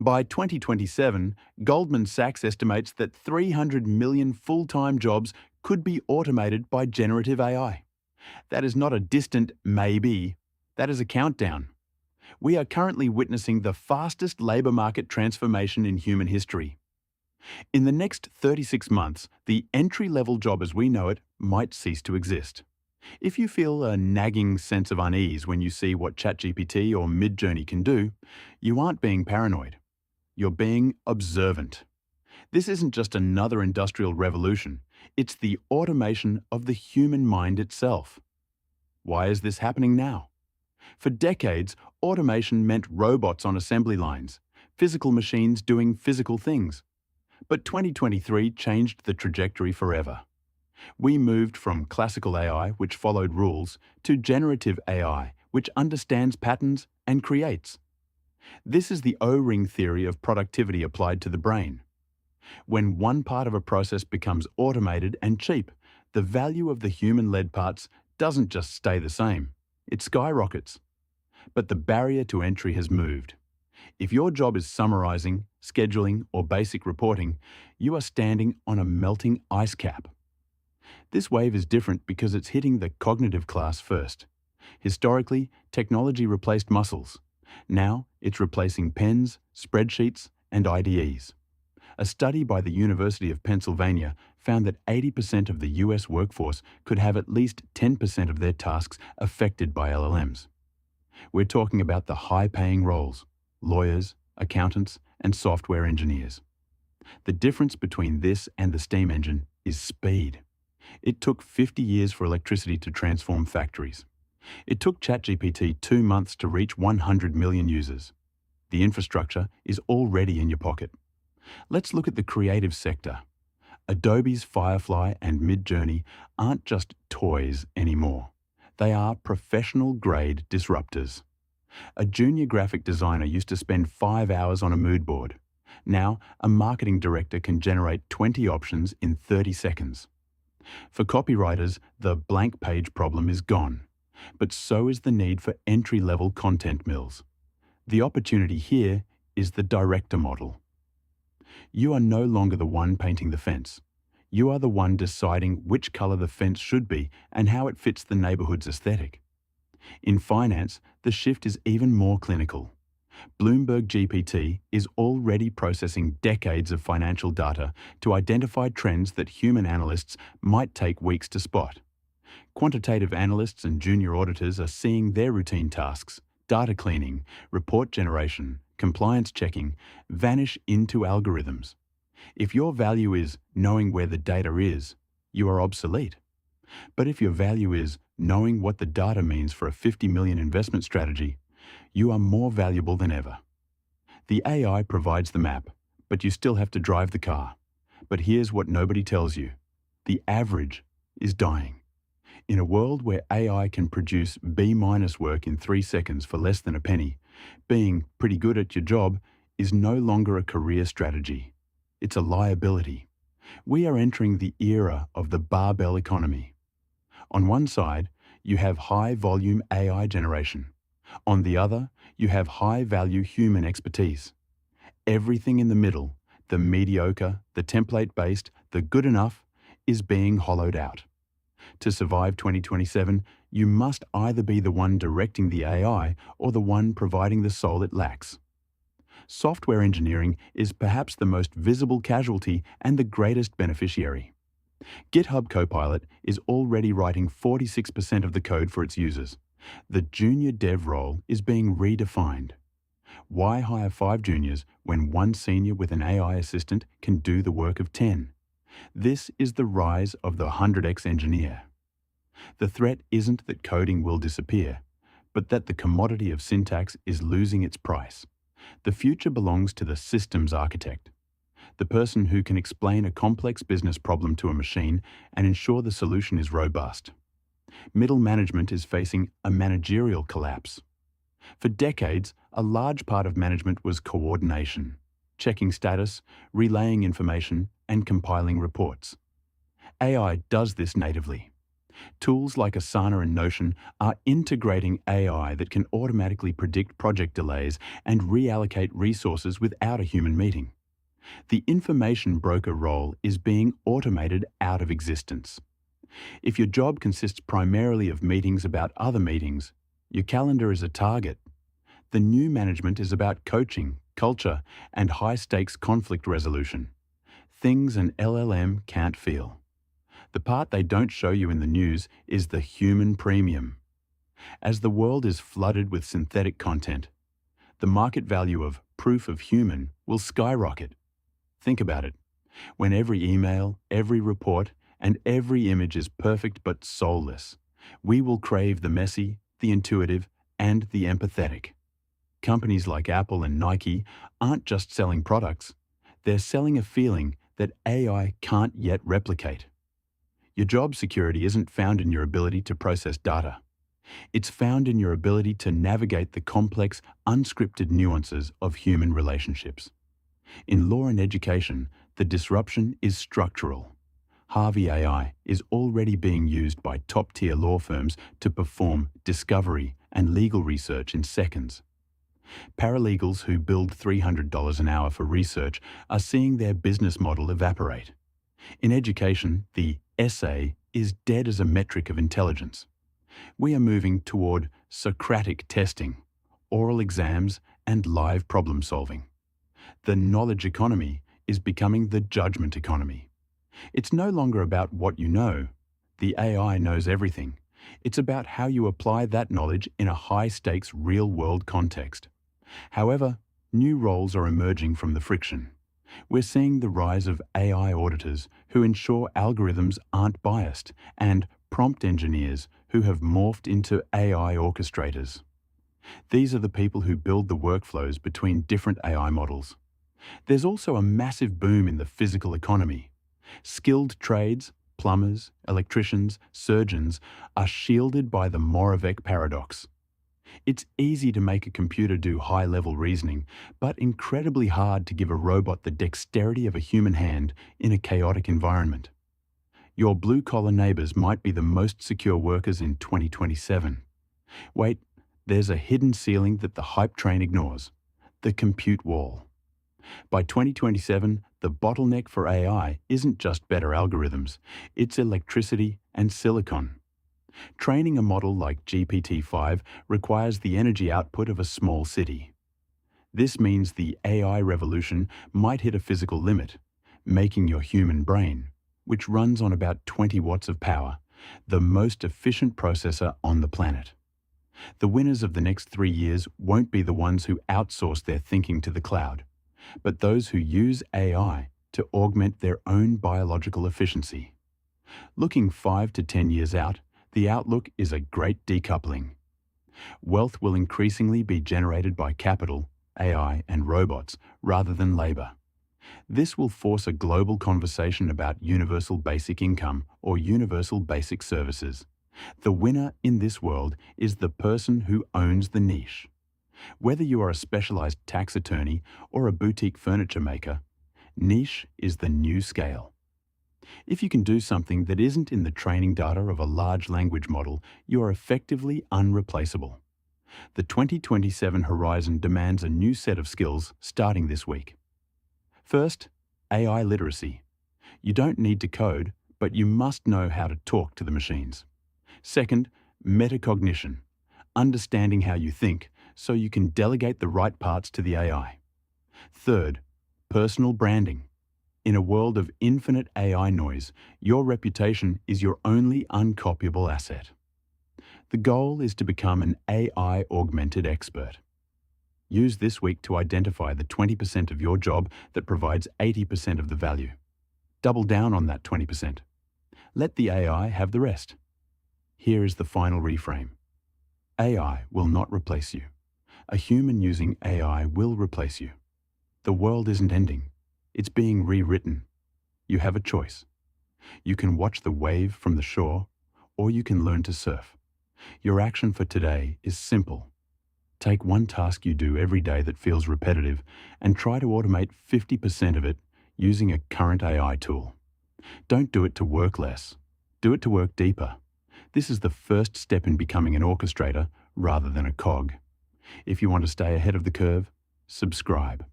By 2027, Goldman Sachs estimates that 300 million full-time jobs could be automated by generative AI. That is not a distant maybe, that is a countdown. We are currently witnessing the fastest labour market transformation in human history. In the next 36 months, the entry-level job as we know it might cease to exist. If you feel a nagging sense of unease when you see what ChatGPT or Midjourney can do, you aren't being paranoid. You're being observant. This isn't just another industrial revolution, it's the automation of the human mind itself. Why is this happening now? For decades, automation meant robots on assembly lines, physical machines doing physical things. But 2023 changed the trajectory forever. We moved from classical AI, which followed rules, to generative AI, which understands patterns and creates. This is the O-ring theory of productivity applied to the brain. When one part of a process becomes automated and cheap, the value of the human-led parts doesn't just stay the same, it skyrockets. But the barrier to entry has moved. If your job is summarizing, scheduling, or basic reporting, you are standing on a melting ice cap. This wave is different because it's hitting the cognitive class first. Historically, technology replaced muscles. Now, it's replacing pens, spreadsheets, and IDEs. A study by the University of Pennsylvania found that 80% of the US workforce could have at least 10% of their tasks affected by LLMs. We're talking about the high-paying roles: lawyers, accountants, and software engineers. The difference between this and the steam engine is speed. It took 50 years for electricity to transform factories. It took ChatGPT 2 months to reach 100 million users. The infrastructure is already in your pocket. Let's look at the creative sector. Adobe's Firefly and Midjourney aren't just toys anymore. They are professional-grade disruptors. A junior graphic designer used to spend 5 hours on a mood board. Now, a marketing director can generate 20 options in 30 seconds. For copywriters, the blank page problem is gone. But so is the need for entry-level content mills. The opportunity here is the director model. You are no longer the one painting the fence. You are the one deciding which color the fence should be and how it fits the neighborhood's aesthetic. In finance, the shift is even more clinical. Bloomberg GPT is already processing decades of financial data to identify trends that human analysts might take weeks to spot. Quantitative analysts and junior auditors are seeing their routine tasks, data cleaning, report generation, compliance checking, vanish into algorithms. If your value is knowing where the data is, you are obsolete. But if your value is knowing what the data means for a 50 million investment strategy, you are more valuable than ever. The AI provides the map, but you still have to drive the car. But here's what nobody tells you. The average is dying. In a world where AI can produce B- work in 3 seconds for less than a penny, being pretty good at your job is no longer a career strategy. It's a liability. We are entering the era of the barbell economy. On one side, you have high-volume AI generation. On the other, you have high-value human expertise. Everything in the middle, the mediocre, the template-based, the good enough, is being hollowed out. To survive 2027, you must either be the one directing the AI or the one providing the soul it lacks. Software engineering is perhaps the most visible casualty and the greatest beneficiary. GitHub Copilot is already writing 46% of the code for its users. The junior dev role is being redefined. Why hire 5 juniors when 1 senior with an AI assistant can do the work of 10? This is the rise of the 100x engineer. The threat isn't that coding will disappear, but that the commodity of syntax is losing its price. The future belongs to the systems architect, the person who can explain a complex business problem to a machine and ensure the solution is robust. Middle management is facing a managerial collapse. For decades, a large part of management was coordination, checking status, relaying information, and compiling reports. AI does this natively. Tools like Asana and Notion are integrating AI that can automatically predict project delays and reallocate resources without a human meeting. The information broker role is being automated out of existence. If your job consists primarily of meetings about other meetings, your calendar is a target. The new management is about coaching, culture, and high-stakes conflict resolution. Things an LLM can't feel. The part they don't show you in the news is the human premium. As the world is flooded with synthetic content, the market value of proof of human will skyrocket. Think about it. When every email, every report, and every image is perfect but soulless, we will crave the messy, the intuitive, and the empathetic. Companies like Apple and Nike aren't just selling products, they're selling a feeling that AI can't yet replicate. Your job security isn't found in your ability to process data. It's found in your ability to navigate the complex, unscripted nuances of human relationships. In law and education, the disruption is structural. Harvey AI is already being used by top-tier law firms to perform discovery and legal research in seconds. Paralegals who billed $300 an hour for research are seeing their business model evaporate. In education, the essay is dead as a metric of intelligence. We are moving toward Socratic testing, oral exams, and live problem solving. The knowledge economy is becoming the judgment economy. It's no longer about what you know. The AI knows everything. It's about how you apply that knowledge in a high-stakes real-world context. However, new roles are emerging from the friction. We're seeing the rise of AI auditors who ensure algorithms aren't biased, and prompt engineers who have morphed into AI orchestrators. These are the people who build the workflows between different AI models. There's also a massive boom in the physical economy. Skilled trades, plumbers, electricians, surgeons are shielded by the Moravec paradox. It's easy to make a computer do high-level reasoning, but incredibly hard to give a robot the dexterity of a human hand in a chaotic environment. Your blue-collar neighbors might be the most secure workers in 2027. Wait, there's a hidden ceiling that the hype train ignores: the compute wall. By 2027, the bottleneck for AI isn't just better algorithms, it's electricity and silicon. Training a model like GPT-5 requires the energy output of a small city. This means the AI revolution might hit a physical limit, making your human brain, which runs on about 20 watts of power, the most efficient processor on the planet. The winners of the next 3 years won't be the ones who outsource their thinking to the cloud, but those who use AI to augment their own biological efficiency. Looking 5 to 10 years out, the outlook is a great decoupling. Wealth will increasingly be generated by capital, AI, and robots rather than labor. This will force a global conversation about universal basic income or universal basic services. The winner in this world is the person who owns the niche. Whether you are a specialized tax attorney or a boutique furniture maker, niche is the new scale. If you can do something that isn't in the training data of a large language model, you are effectively unreplaceable. The 2027 horizon demands a new set of skills starting this week. First, AI literacy. You don't need to code, but you must know how to talk to the machines. Second, metacognition. Understanding how you think so you can delegate the right parts to the AI. Third, personal branding. In a world of infinite AI noise, your reputation is your only uncopyable asset. The goal is to become an AI-augmented expert. Use this week to identify the 20% of your job that provides 80% of the value. Double down on that 20%. Let the AI have the rest. Here is the final reframe. AI will not replace you. A human using AI will replace you. The world isn't ending. It's being rewritten. You have a choice. You can watch the wave from the shore, or you can learn to surf. Your action for today is simple. Take one task you do every day that feels repetitive and try to automate 50% of it using a current AI tool. Don't do it to work less. Do it to work deeper. This is the first step in becoming an orchestrator rather than a cog. If you want to stay ahead of the curve, subscribe.